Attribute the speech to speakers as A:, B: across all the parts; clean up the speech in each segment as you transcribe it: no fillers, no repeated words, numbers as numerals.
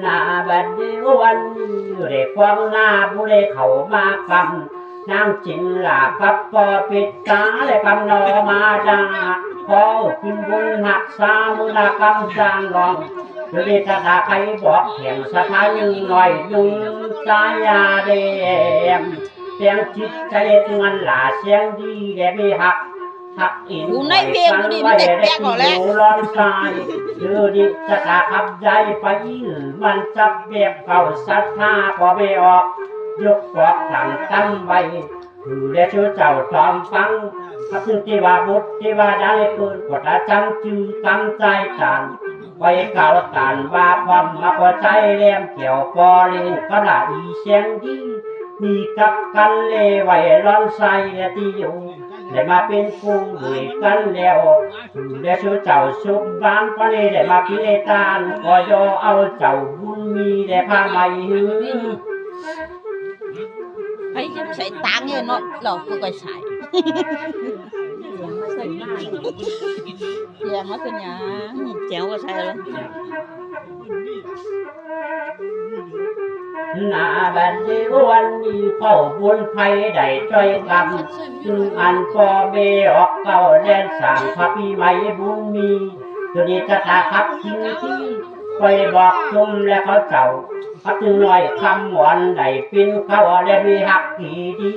A: หน้าบัดเดียววันนี้เด็กควงหน้าผู้เด็กเขามากำนางจินหลากับปอปิดตาเลยคำนอมาดาขอขึ้นบุญหักษามุนกรรมสร้างรองหรือจะตาใครบอกแห่งสถานยังหน่อยยุงสายาเดมเสียงจิตใจเงินหลาเสียงดีแกไม่หักอยู่ในเพลงดีมันเด็กแก่ก่อนแล้วร้อนใจหรือดิจะตาขับใจไปมันจับเบียบเก่าศรัทธาพอไม่ออกยกปอกตั้งตั้งไว้คือได้ชื่อเจ้าจอมฟังพระสุติวาบุตรที่ว่าได้เกินกดจำจือตั้งใจกันไว้เก่ากันว่าความมาพอใจเลี้ยมเกี่ยวปอเลี้ยงก็ละอีเสียงดีมีกับกันเล่ไว้ร้อนใส่และที่อยู่ได้มาเป็นคู่ด้วยกันแล้วได้ชื่อเจ้าสุบบ้านก็เลยได้มาพิเลตานก็ยอเอาเจ้าบุญมีได้พาใหม่
B: ให้ใส่ตังเงินเนาะเราก็ใส่เจียงมาเป็นยังเจียงก็ใส่แล้ว
A: หน้าบัดเดียววันนี้เข้าบุญไผ่ได้ช่วยกำจึงอันพอเบออกเก่าแดนสามพระปีใหม่บุญมีตัวนี้จะตาขับทิ้งที่ไปบอกชมและเขาเจ้าพักจึงหน่อยคำหวานได้ปิ้นเขาและมีหักผีดี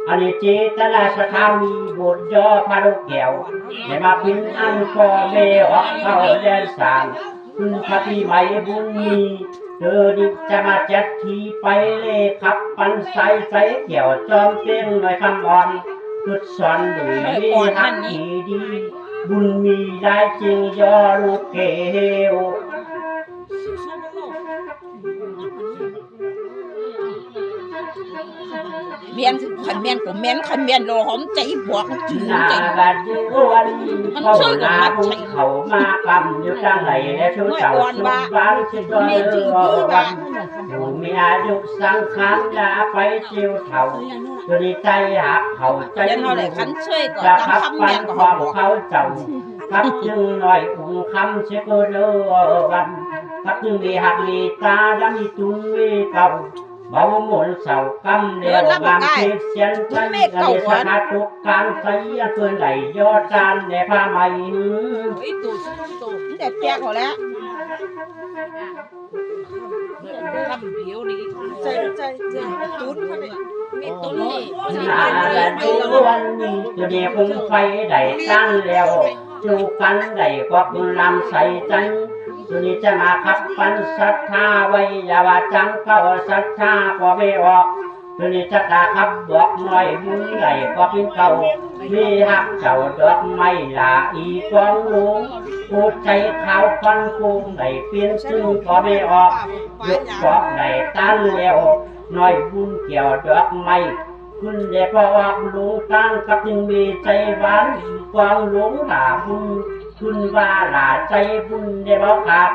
A: อันนี้เจตนาสถามีบุตรย่อพระลูกแก้วได้มาปิ้นอันพอเบออกเก่าแดนสามคุณพระปีใหม่บุญมีเธอดิจะมาจัดทีไปเล่ขับปันใสใสเกี่ยวจอมเพียงหน่อยคำอ่อนพุดสอนดูมีหักผีดีบุญมีได้จริงย่อลูกเกว
B: เมียนขันเมียนกับเมียนขันเมียนโลหอมใจบวกจืดใจ
A: มันช่วยกันมาใช้เขามากำอยู่ข้างไหนและช่วยเจ้าสุบ้านชิดตัวเรือวันอยู่มีอายุสังขารดาไปเจียวเถ่าตัวนี้ใจหักเขาใจจะพักปันความเขาเจ้าพักจึงหน่อยอุ่นคำเชื่อเรือวันพักจึงมีหักมีตาและมีตุนมีเก่าเบาหมุนเสากำเดียวบางทีเสียงใจในสถานทุกการใส่เพื่อนไหลยอดจานในผ้าไหม
B: แต่แจกหมดแล้วทำผิวนี่ใจตุ้นมีตุ้นนี่
A: ดูวันนี้ตัวเดียวคงไฟได้ตั้งแล้วจูกันได้กวักลำใส่ใจตัวนี้จะมาขับปันศรัทธาไว้อย่าว่าจังเข้าศรัทธาพอไม่ออกตัวนี้จะตาขับบอกหน่อยบุญไหลก็เป็นเก่ามีหักเจ้าดอกไม้หลาอีกองหลวงพูดใจขาวฟันกุ้งได้เปลี่ยนซึ่งก็ไม่ออกยกปอกได้ตันแล้วหน่อยบุญเกี่ยวดอกไม้คุณเด็กพอออกหลวงตั้งกับจึงมีใจหวานกองหลวงหลาบุญคุณว่าหลาใจบุญได้บอกขาด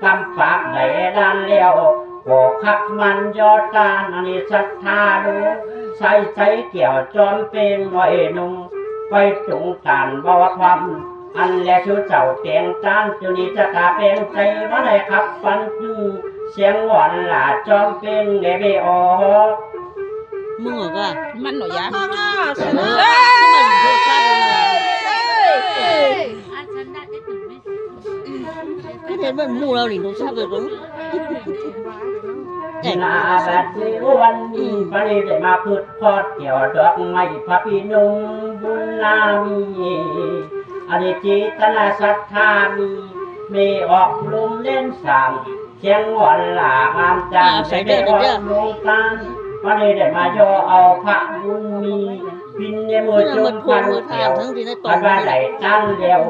A: กำฝากได้ด้านแล้วก็ขับมันยอดตาอันนี้ศรัทธาดูใส่ใจเกี่ยวจอมเป็นหน่อยนุ่งไปจงการบอกความอันแล้วชูเจ้าเตียงจานจุนี้จะตาเป็นใจว่าได้ขับฟันเสียงหวานหลาจอมเป็นเงยออก
B: มึงก็มันหน่อยยาก็เห็นว่ามูเราหลิงตรงชอบเลยตรง
A: หน้าบัดเดียววันนี้พระฤาษีมาพูดพอดเกี่ยวดอกไม้พระพี่นุ่งบุญนามีอดีตจิตนาศรัทธามีออกลุมเล่นสั่งเชียงหวันหลางามจังใส่ได้ออกลงตาพระฤาษีมาย่อเอาพระบุญมีพินในมือจุ่มพันเกี่ยวพันว่าไหลตั้งเดียว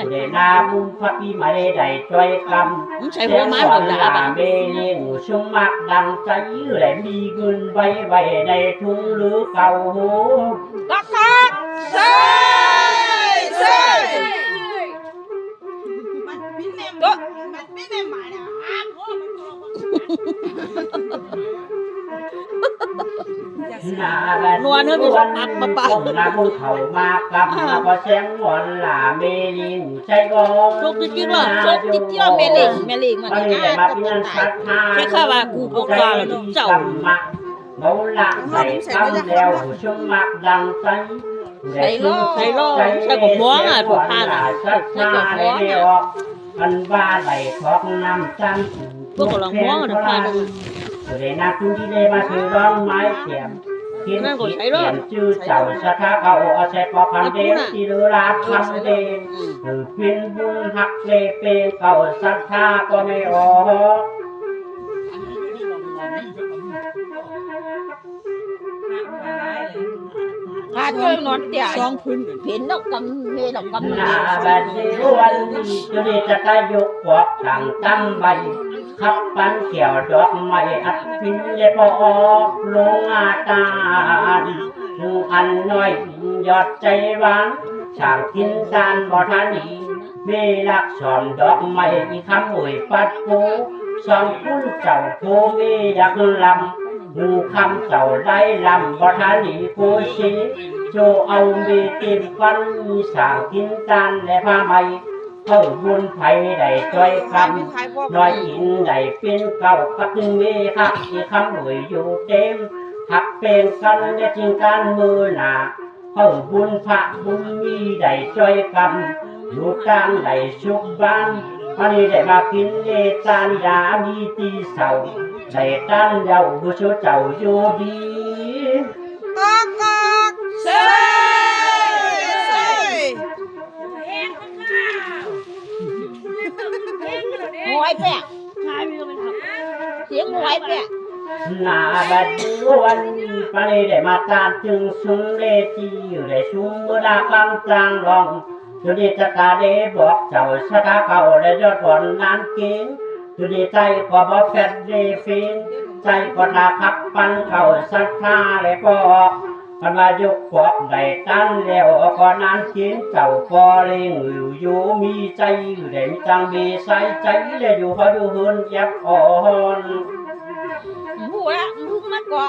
A: เดนาบุญพระพี่มาได้ช่วยกำเสียงหวานหลาเบลีงชุ่มมักดังใจแหลมมีเงินไว้ในทุ่งหรือเก่าหู
B: รักครับใช่มันไม่แม่หมายนะอยาก นัวเนื้อมีสปักปะปะ
A: มาบุญเขามากำมาพอแสงหอนหลาเมลินใจกอง
B: ชกจริงๆว่าชกจริงๆแม่เล็กมัน
A: มัน
B: นี่
A: ได้
B: นะ
A: มา
B: ก็
A: เพีย
B: ต้อง
A: ง
B: ตา
A: ชั
B: ย
A: ดทา
B: ใช่ค่ะว่ากูปกกาแล้วเจ้า
A: เมาละใส่คำแล้วชมมักดังใจ
B: ใส่ล้อใส่กบม้องอ่ะถูกพานอ่ะ
A: ชัดทาได้ออกมันว่าไหลทอกน้ำจัน
B: พวกกำลังม้องอ่ะถูกพาน
A: เลยนักทุนที่ได้มาซื้อร้องไม้เสียมกินเขียนชื่อเจ้าสถาเขาเอาใส่ปอพันเดนที่เรือลาพันเดนเป็นบุญหักเลเป็นเก่าศรัทธาก็ไม่ออก
B: พาช่วยนอนเตี่ยสองพื้นเห็นดอกกำเมดอกกำ
A: หน้าบัดนี้วันนี้จะได้จะได้ยกขวบต่างตั้งใบขับปันเขียวดอกไม้อัดพินเล็บออกลงอาตาอันน้อยยอดใจหวานช่างกินตานบ่ทันอีมีลักสอนดอกไม้คำอวยปัดปูสองคุณเจ้าผู้มีอยากลำหูคำเจ้าได้ลำบ่ทันอีผู้ชีโจเอามีติมฟันช่างกินตานและผ้าไหมเพิ่มบุญไผได้จ้อยคำน้อยกินได้เป็นเก่ากับจึงมีคักอีคำอวยอยู่เต็มหักเป็นกันและจริงการมือหนาเพิ่มบุญพระบุญมีได้จ้อยคำอยู่กลางได้ชุกบ้านวันนี้ได้มากินเนตานยามีตีเสาได้ตันเยาผู้ชูเจ้าอยู่ดี
B: กอกเซ่เซ่หวยแปะเสียงหวยแปะ
A: นาบัดวันปานีได้มาตามจึงสุนเลจีอยู่ได้ชุมมือดากลางจางรองจุดีจะกาเดบอกเจ้าชะตาเก่าได้ยอดผลนานกินจุดีใจกว่าบอกแฟดเดฟินใจก็นาพักปันเข่าศรัทธาเลยก็มันมายุกขวบได้ตั้งแล้วก็นานกินเจ้าพอเลี้ยงอยู่มีใจได้มีจังมีใส่ใจเลยอยู่พออยู่หืนยับอ่อน
B: หัวมึงมันก็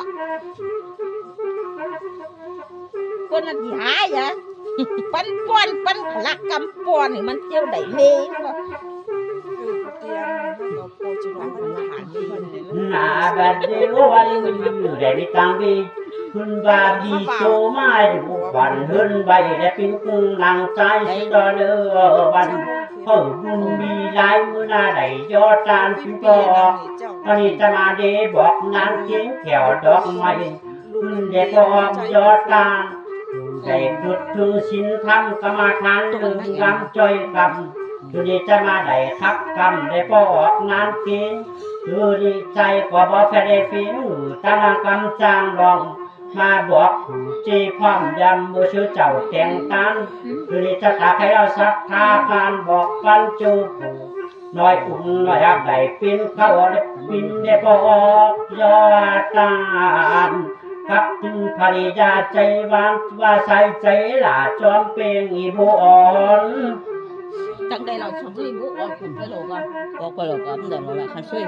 B: คนนั้นที่หายอ่ะปันป้อนปันขลักกำป้อนนี่มันเจียวได้เมงก็
A: หน้าบัดเดียววันอยู่ได้มีตังดีคุณบาดีโตมาอยู่วันเฮินใบได้เป็นกุ้งนางใจสิตอเด้อวันเพิ่มบุญมีหลายมือหน้าได้ยอดตานสิก็วันนี้จะมาเดบอกนานเขียนแขวดอกไม้เด็กบอกยอดตานได้จุดถึงสินธรรมกรรมฐานหนึ่งกำจ้อยกำอยู่ดีจะมาได้ทับกำได้ปอกนานกินอยู่ดีใจกว่าบอกแค่ได้ฟินตารางกำจางรองมาบอกจีพร้อมยำมือชื่อเจ้าแกงตันอยู่ดีจะตาให้เราสักทาการบอกปันจูผูน้อยอุ่นน้อยรักได้ฟินเข้าได้ฟินได้ปอกยอดตานกับจึงภริยาใจหวานว่าใส่ใจหลาจอมเป็นอีบูอ่อน
B: จังได้เราชมรีบุอ่อนคุณไปโลกอ่ะบอกไปโลกอ่ะแต่เราละคันช่วย